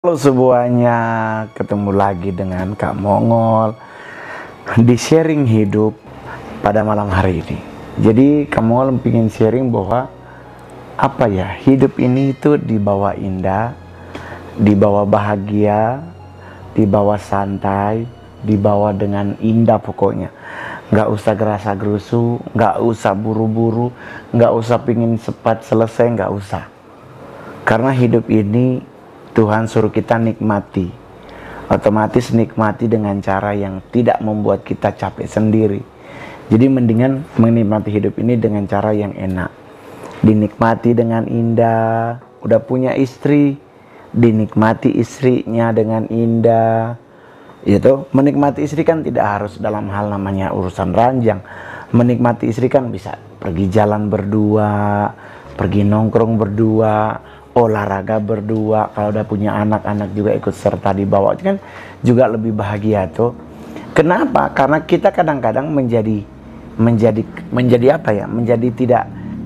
Halo semuanya, ketemu lagi dengan Kak Mongol di sharing hidup pada malam hari ini. Jadi Kak Mongol ingin sharing bahwa hidup ini itu dibawa indah, dibawa bahagia, dibawa santai, dibawa dengan indah pokoknya. Nggak usah gerasa gerusu, nggak usah buru-buru, nggak usah pingin cepat selesai, nggak usah. Karena hidup ini Tuhan suruh kita nikmati. Otomatis nikmati dengan cara yang tidak membuat kita capek sendiri. Jadi mendingan menikmati hidup ini dengan cara yang enak. Dinikmati dengan indah. Udah punya istri, dinikmati istrinya dengan indah. Gitu. Menikmati istri kan tidak harus dalam hal namanya urusan ranjang. Menikmati istri kan bisa pergi jalan berdua, pergi nongkrong berdua, olahraga berdua. Kalau udah punya anak-anak juga ikut serta dibawa, kan juga lebih bahagia tuh. Kenapa? Karena kita kadang-kadang menjadi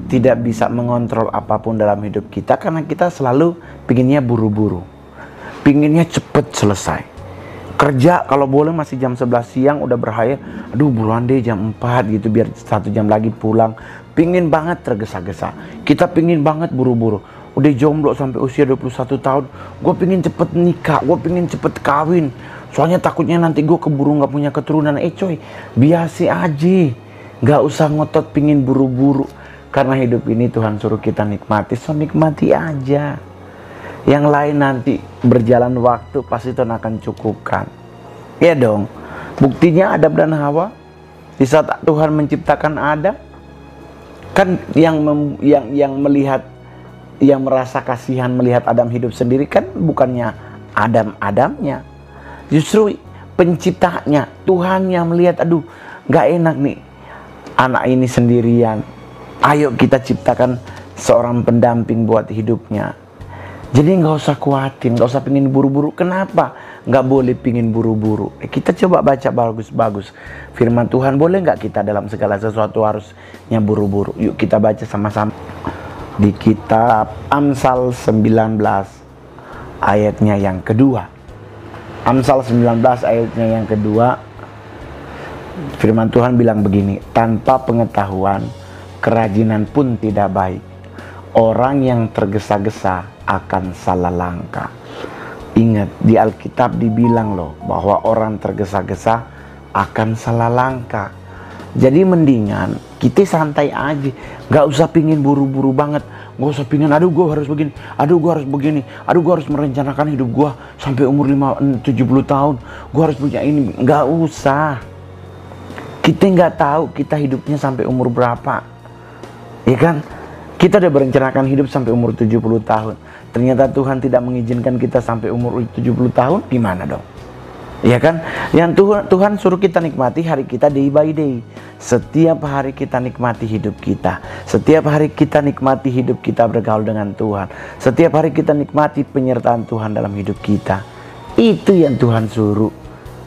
tidak bisa mengontrol apapun dalam hidup kita, karena kita selalu pinginnya buru-buru, pinginnya cepet selesai. Kerja kalau boleh masih jam 11 siang udah berhayal, aduh buruan deh jam 4 gitu biar 1 jam lagi pulang. Pingin banget tergesa-gesa, kita pingin banget buru-buru. Udah jomblo sampai usia 21 tahun, gue pingin cepet nikah, gue pingin cepet kawin. Soalnya takutnya nanti gue keburu gak punya keturunan. Coy, biasa aja, gak usah ngotot pingin buru-buru. Karena hidup ini Tuhan suruh kita nikmati, so nikmati aja. Yang lain nanti berjalan waktu pasti Tuhan akan cukupkan. Ya dong, buktinya Adam dan Hawa, di saat Tuhan menciptakan Adam, kan yang melihat, yang merasa kasihan melihat Adam hidup sendiri kan bukannya Adamnya, justru penciptanya, Tuhan yang melihat, aduh gak enak nih anak ini sendirian, ayo kita ciptakan seorang pendamping buat hidupnya. Jadi gak usah khawatir, gak usah pingin buru-buru. Kenapa gak boleh pingin buru-buru? Kita coba baca bagus-bagus firman Tuhan. Boleh gak kita dalam segala sesuatu harusnya buru-buru? Yuk kita baca sama-sama di kitab Amsal 19 ayatnya yang kedua. Amsal 19 ayatnya yang kedua, firman Tuhan bilang begini: tanpa pengetahuan kerajinan pun tidak baik, orang yang tergesa-gesa akan salah langkah. Ingat, di Alkitab dibilang loh bahwa orang tergesa-gesa akan salah langkah. Jadi mendingan kita santai aja, gak usah pingin buru-buru banget. Gak usah pingin, aduh gue harus begini, aduh gue harus begini, aduh gue harus merencanakan hidup gue sampai umur 70 tahun, gue harus punya ini. Gak usah. Kita gak tahu kita hidupnya sampai umur berapa, ya kan? Kita udah berencanakan hidup sampai umur 70 tahun, ternyata Tuhan tidak mengizinkan kita sampai umur 70 tahun, gimana dong? Ya kan? Yang Tuhan suruh kita nikmati hari kita day by day. Setiap hari kita nikmati hidup kita. Setiap hari kita nikmati hidup kita bergaul dengan Tuhan. Setiap hari kita nikmati penyertaan Tuhan dalam hidup kita. Itu yang Tuhan suruh.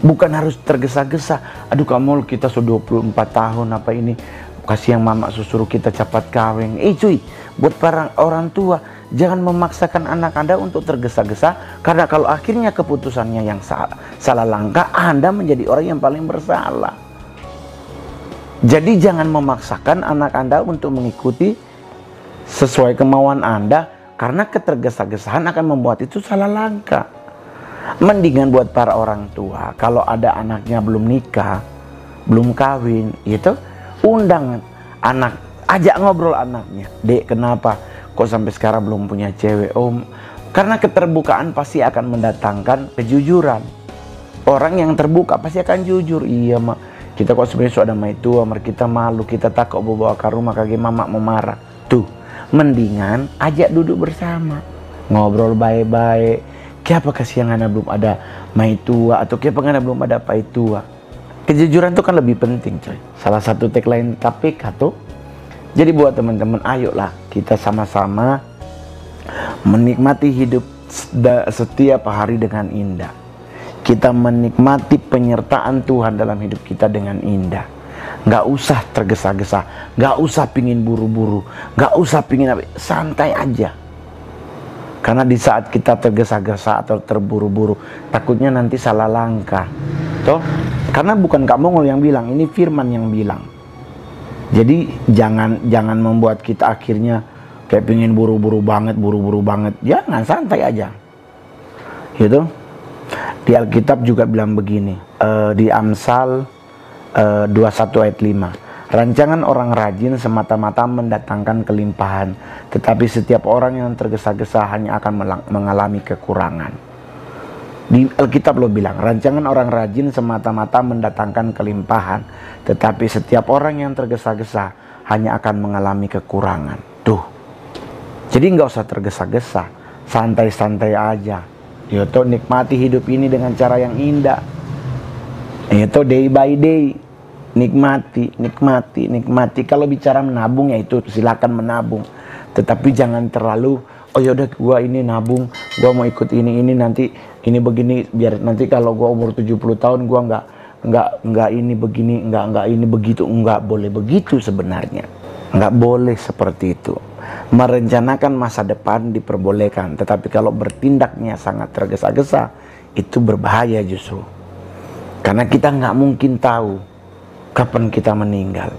Bukan harus tergesa-gesa. Aduh kamu, kita sudah 24 tahun apa ini, kasih yang mama suruh kita cepat kawin. Cuy, buat para orang tua, jangan memaksakan anak Anda untuk tergesa-gesa, karena kalau akhirnya keputusannya yang salah langkah, Anda menjadi orang yang paling bersalah. Jadi jangan memaksakan anak Anda untuk mengikuti sesuai kemauan Anda, karena ketergesa-gesaan akan membuat itu salah langkah. Mendingan buat para orang tua, kalau ada anaknya belum nikah, belum kawin, itu undang anak, ajak ngobrol anaknya. Dek, kenapa kok sampai sekarang belum punya cewek? Om, karena keterbukaan pasti akan mendatangkan kejujuran. Orang yang terbuka pasti akan jujur. Iya mak, kita kok sebenarnya sudah mai tua, kita malu, kita takut bawa ke rumah kaki mama memarah. Tuh, mendingan ajak duduk bersama, ngobrol baik-baik. Kenapa kasih yang anak belum ada mai tua, atau kenapa anak belum ada pai tua? Kejujuran itu kan lebih penting, coy. Salah satu tagline KPK tuh. Jadi buat teman-teman, ayolah kita sama-sama menikmati hidup setiap hari dengan indah. Kita menikmati penyertaan Tuhan dalam hidup kita dengan indah. Gak usah tergesa-gesa, gak usah pingin buru-buru, gak usah pingin apa, santai aja. Karena di saat kita tergesa-gesa atau terburu-buru, takutnya nanti salah langkah. Toh? Karena bukan Kak Mongol yang bilang, ini firman yang bilang. Jadi jangan membuat kita akhirnya kayak pengen buru-buru banget. Jangan, santai aja. Gitu. Di Alkitab juga bilang begini, di Amsal 21 ayat 5. Rancangan orang rajin semata-mata mendatangkan kelimpahan, tetapi setiap orang yang tergesa-gesa hanya akan mengalami kekurangan. Di Alkitab lo bilang, rancangan orang rajin semata-mata mendatangkan kelimpahan, tetapi setiap orang yang tergesa-gesa hanya akan mengalami kekurangan. Tuh. Jadi nggak usah tergesa-gesa, santai-santai aja. Yaitu nikmati hidup ini dengan cara yang indah. Yaitu day by day. Nikmati. Kalau bicara menabung ya itu silakan menabung. Tetapi jangan terlalu, oh yaudah gua ini nabung, gua mau ikut ini nanti ini begini, biar nanti kalau gua umur 70 tahun gua nggak ini begini, nggak ini begitu. Nggak boleh begitu sebenarnya. Nggak boleh seperti itu. Merencanakan masa depan diperbolehkan, tetapi kalau bertindaknya sangat tergesa-gesa itu berbahaya justru. Karena kita nggak mungkin tahu kapan kita meninggal.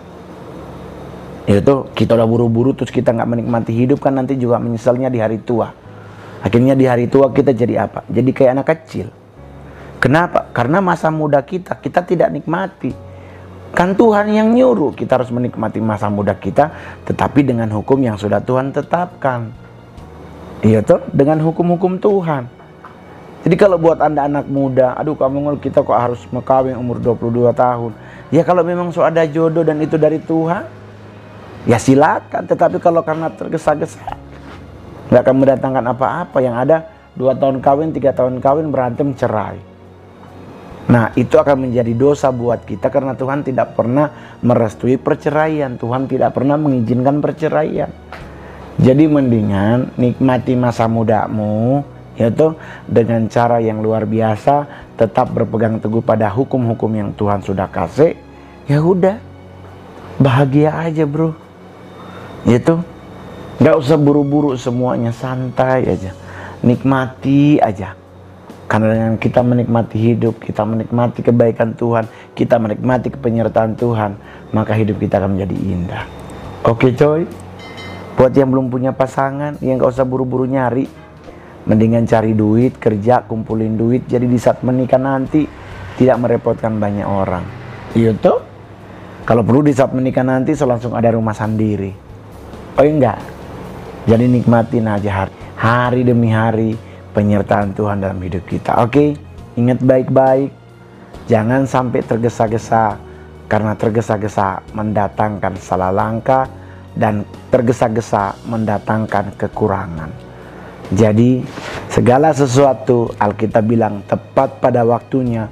Itu kita udah buru-buru terus kita nggak menikmati hidup, kan nanti juga menyesalnya di hari tua. Akhirnya di hari tua kita jadi apa? Jadi kayak anak kecil. Kenapa? Karena masa muda kita tidak nikmati. Kan Tuhan yang nyuruh kita harus menikmati masa muda kita, tetapi dengan hukum yang sudah Tuhan tetapkan. Itu dengan hukum-hukum Tuhan. Jadi kalau buat Anda anak muda, aduh kamu kita kok harus mekawin umur 22 tahun. Ya kalau memang ada jodoh dan itu dari Tuhan, ya silakan. Tetapi kalau karena tergesa-gesa, nggak akan mendatangkan apa-apa. Yang ada 2 tahun kawin, 3 tahun kawin, berantem, cerai. Nah itu akan menjadi dosa buat kita, karena Tuhan tidak pernah merestui perceraian. Tuhan tidak pernah mengizinkan perceraian. Jadi mendingan nikmati masa mudamu, yaitu dengan cara yang luar biasa, tetap berpegang teguh pada hukum-hukum yang Tuhan sudah kasih. Ya udah, bahagia aja bro. Itu nggak usah buru-buru, semuanya santai aja, nikmati aja. Karena dengan kita menikmati hidup, kita menikmati kebaikan Tuhan, kita menikmati penyertaan Tuhan, maka hidup kita akan menjadi indah. Oke coy, buat yang belum punya pasangan, yang nggak usah buru-buru nyari. Mendingan cari duit, kerja, kumpulin duit. Jadi di saat menikah nanti tidak merepotkan banyak orang. Iya tuh. Kalau perlu di saat menikah nanti langsung ada rumah sendiri. Oh enggak. Jadi nikmatin aja hari demi hari penyertaan Tuhan dalam hidup kita. Oke? Ingat baik-baik. Jangan sampai tergesa-gesa. Karena tergesa-gesa mendatangkan salah langkah dan tergesa-gesa mendatangkan kekurangan. Jadi segala sesuatu Alkitab bilang tepat pada waktunya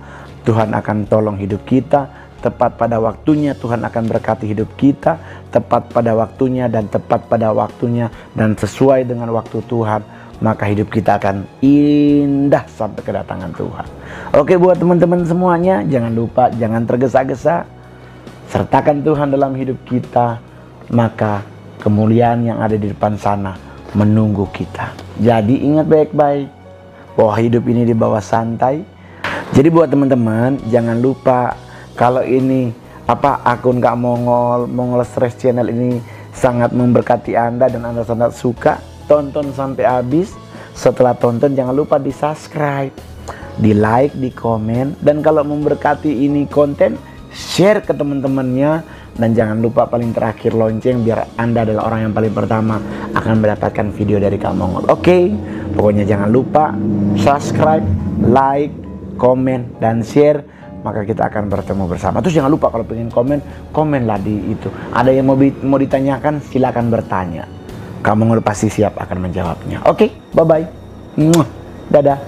Tuhan akan tolong hidup kita, tepat pada waktunya Tuhan akan berkati hidup kita, tepat pada waktunya dan tepat pada waktunya dan sesuai dengan waktu Tuhan, maka hidup kita akan indah sampai kedatangan Tuhan. Oke, buat teman-teman semuanya, jangan lupa, jangan tergesa-gesa, sertakan Tuhan dalam hidup kita, maka kemuliaan yang ada di depan sana menunggu kita. Jadi ingat baik-baik bahwa hidup ini di bawah santai. Jadi buat teman-teman jangan lupa, kalau ini akun Kak Mongol Stress Channel ini sangat memberkati Anda dan Anda sangat suka, tonton sampai habis. Setelah tonton jangan lupa di subscribe, di like, di komen, dan kalau memberkati ini konten, share ke teman-temannya. Dan jangan lupa paling terakhir lonceng, biar Anda adalah orang yang paling pertama akan mendapatkan video dari Kak Mongol. Oke, pokoknya jangan lupa subscribe, like, komen, dan share. Maka kita akan bertemu bersama. Terus jangan lupa kalau pengen komen, komenlah di itu. Ada yang mau ditanyakan, silakan bertanya. Kak Mongol pasti siap akan menjawabnya. Oke, bye-bye. Dadah.